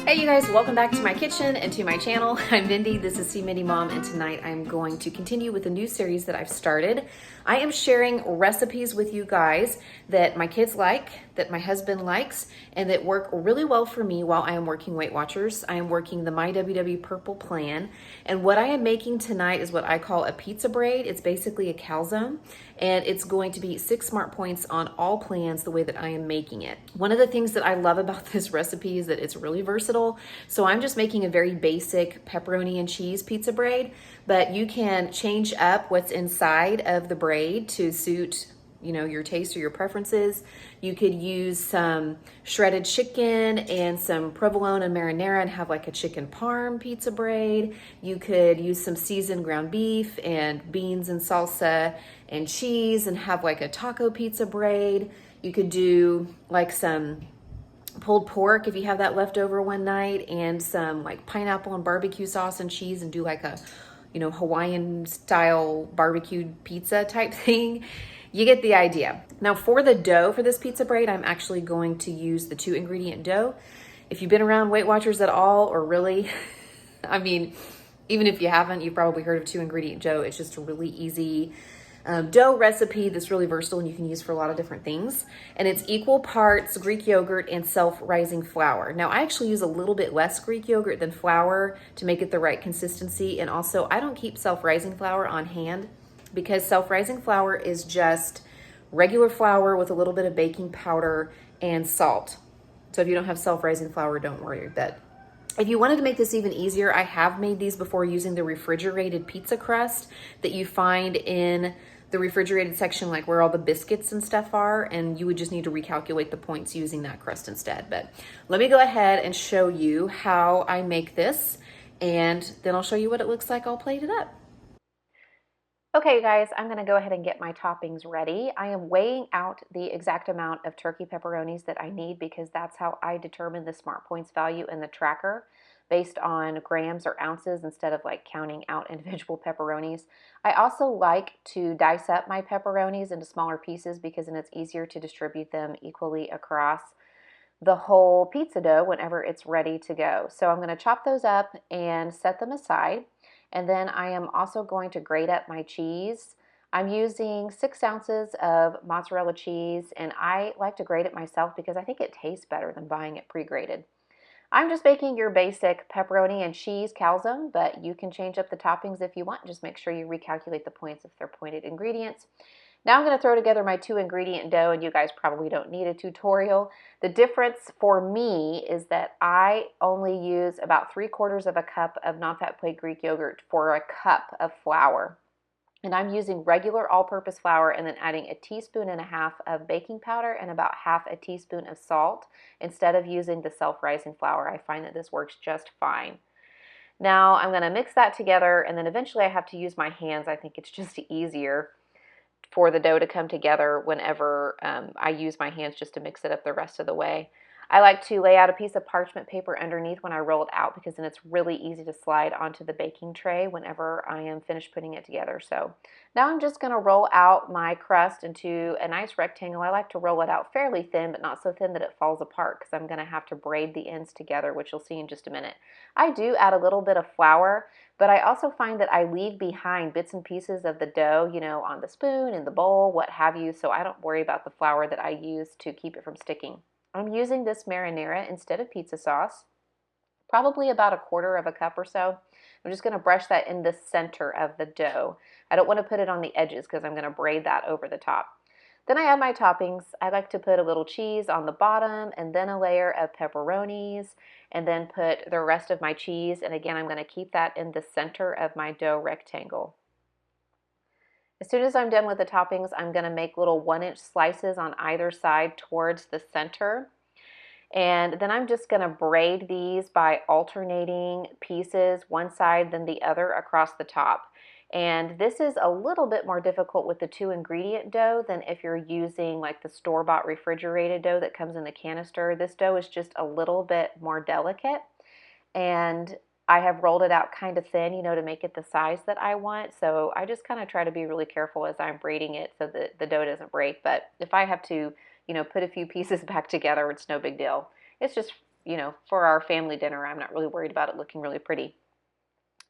Hey you guys, welcome back to my kitchen and to my channel. I'm Mindy, this is Mindy Mom, and tonight I'm going to continue with a new series that I've started. I am sharing recipes with you guys that my kids like, that my husband likes, and that work really well for me while I am working Weight Watchers. I am working the Myww Purple Plan, and what I am making tonight is what I call a pizza braid. It's basically a calzone, and it's going to be 6 smart points on all plans the way that I am making it. One of the things that I love about this recipe is that it's really versatile. So I'm just making a very basic pepperoni and cheese pizza braid, but you can change up what's inside of the braid to suit your taste or your preferences. You could use some shredded chicken and some provolone and marinara and have like a chicken parm pizza braid. You could use some seasoned ground beef and beans and salsa and cheese and have like a taco pizza braid. You could do like some pulled pork if you have that left over one night, and some like pineapple and barbecue sauce and cheese, and do like a Hawaiian style barbecued pizza type thing. You get the idea. Now for the dough for this pizza braid, I'm actually going to use the 2 ingredient dough. If you've been around Weight Watchers at all, or really, I mean, even if you haven't, you've probably heard of 2 ingredient dough. It's just a really easy dough recipe that's really versatile and you can use for a lot of different things. And it's equal parts Greek yogurt and self-rising flour. Now I actually use a little bit less Greek yogurt than flour to make it the right consistency. And also I don't keep self-rising flour on hand because self-rising flour is just regular flour with a little bit of baking powder and salt. So if you don't have self-rising flour, don't worry. But if you wanted to make this even easier, I have made these before using the refrigerated pizza crust that you find in the refrigerated section, like where all the biscuits and stuff are, and you would just need to recalculate the points using that crust instead. But let me go ahead and show you how I make this, and then I'll show you what it looks like all plated up. Okay, guys, I'm gonna go ahead and get my toppings ready. I am weighing out the exact amount of turkey pepperonis that I need because that's how I determine the Smart Points value in the tracker, based on grams or ounces instead of like counting out individual pepperonis. I also like to dice up my pepperonis into smaller pieces because then it's easier to distribute them equally across the whole pizza dough whenever it's ready to go. So I'm gonna chop those up and set them aside. And then I am also going to grate up my cheese. I'm using 6 ounces of mozzarella cheese, and I like to grate it myself because I think it tastes better than buying it pre-grated. I'm just making your basic pepperoni and cheese calzone, but you can change up the toppings if you want. Just make sure you recalculate the points if they're pointed ingredients. Now I'm going to throw together my 2 ingredient dough, and you guys probably don't need a tutorial. The difference for me is that I only use about 3/4 of a cup of non-fat played Greek yogurt for a cup of flour. And I'm using regular all-purpose flour and then adding 1.5 teaspoons of baking powder and about 1/2 teaspoon of salt instead of using the self-rising flour. I find that this works just fine. Now I'm going to mix that together, and then eventually I have to use my hands. I think it's just easier for the dough to come together whenever I use my hands just to mix it up the rest of the way. I like to lay out a piece of parchment paper underneath when I roll it out because then it's really easy to slide onto the baking tray whenever I am finished putting it together. So now I'm just going to roll out my crust into a nice rectangle. I like to roll it out fairly thin, but not so thin that it falls apart because I'm going to have to braid the ends together, which you'll see in just a minute. I do add a little bit of flour, but I also find that I leave behind bits and pieces of the dough, on the spoon, in the bowl, what have you, so I don't worry about the flour that I use to keep it from sticking. I'm using this marinara instead of pizza sauce, probably about 1/4 of a cup or so. I'm just going to brush that in the center of the dough. I don't want to put it on the edges because I'm going to braid that over the top. Then I add my toppings. I like to put a little cheese on the bottom and then a layer of pepperonis and then put the rest of my cheese. And again, I'm going to keep that in the center of my dough rectangle. As soon as I'm done with the toppings, I'm going to make little 1-inch slices on either side towards the center. And then I'm just going to braid these by alternating pieces, one side then the other across the top. And this is a little bit more difficult with the 2 ingredient dough than if you're using like the store-bought refrigerated dough that comes in the canister. This dough is just a little bit more delicate, and I have rolled it out kind of thin, to make it the size that I want. So I just kind of try to be really careful as I'm braiding it so that the dough doesn't break. But if I have to, put a few pieces back together, it's no big deal. It's just you know, for our family dinner, I'm not really worried about it looking really pretty.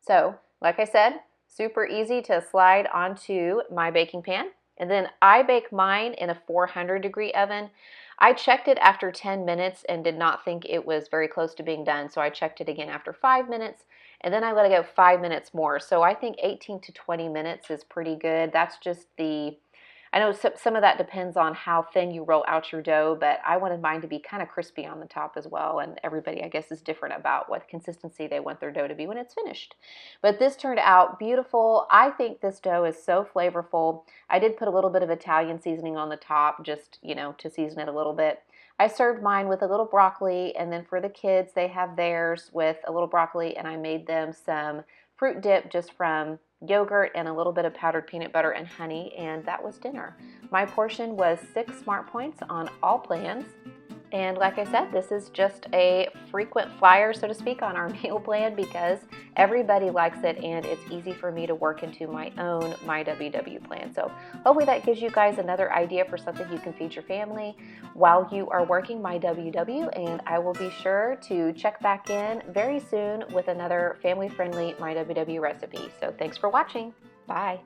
So, like I said, super easy to slide onto my baking pan. And then I bake mine in a 400-degree oven. I checked it after 10 minutes and did not think it was very close to being done. So I checked it again after 5 minutes, and then I let it go 5 minutes more. So I think 18 to 20 minutes is pretty good. That's just I know some of that depends on how thin you roll out your dough, but I wanted mine to be kind of crispy on the top as well. And everybody, I guess, is different about what consistency they want their dough to be when it's finished. But this turned out beautiful. I think this dough is so flavorful. I did put a little bit of Italian seasoning on the top, just, you know, to season it a little bit. I served mine with a little broccoli, and then for the kids, they have theirs with a little broccoli, and I made them some fruit dip just from yogurt and a little bit of powdered peanut butter and honey, and that was dinner. My portion was 6 smart points on all plans. And like I said, this is just a frequent flyer, so to speak, on our meal plan because everybody likes it and it's easy for me to work into my own Myww plan. So hopefully that gives you guys another idea for something you can feed your family while you are working Myww, and I will be sure to check back in very soon with another family-friendly Myww recipe. So thanks for watching. Bye.